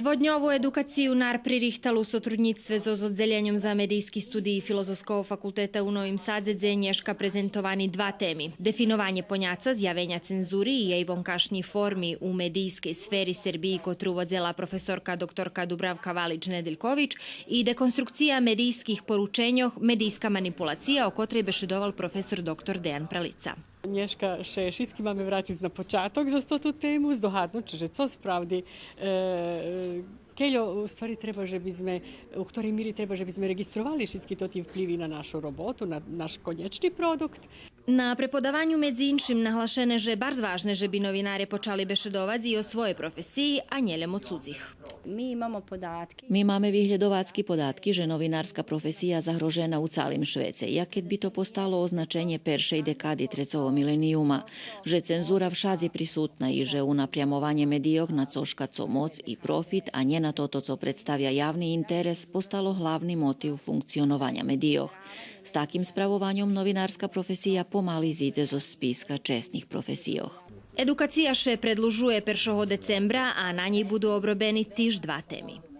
Dvodňovú edukaciju NAR pririchtali u sotrudnictve so Oddeljenjem za medijski studij Filozofskog fakulteta u Novim Sadze Dzenješka prezentovani dva temi. Definovanje ponjaca, zjavenja cenzuri i jej vonkašnji formi u medijskej sferi Srbiji kot ruvodzela profesorka doktorka Dubravka Valić-Nedeljković i dekonstrukcija medijskih poručenjoh, medijska manipulacija, o kotrej bešedoval profesor dr. Dejan Pralica. Днешка ще všetky máme vrátiť na počiatok za túto tému, zdohadnúť, že co spravdi, keľo u stvari treba, že by sme, u ktorej míry treba, že by sme registrovali všetky tie vplyvy na našu robotu, na naš konečný produkt. Na prepodavanju medzi inšim nahlašene, že bar važne, že bi novinare počali bešedovati i o svojej profesiji, a njelem od cudzih. Mi máme vyhľadovacky podatky, že novinárska profesija zahrožena u calim Švece, jak keď by to postalo označenje peršej dekady trecovo milenijuma, že cenzura všad je prisutna i že unapriamovanje medijog na coška co moc i profit, a nie na toto, co predstavia javni interes, postalo hlavni motiv funkcionovanja medijog. S takým spravovanjom novinárska profesija pomali zíde zo spiska čestnih profesijoh. Edukacija še predlužuje 1. decembra, a na njej budu obrobeni tiž dva temi.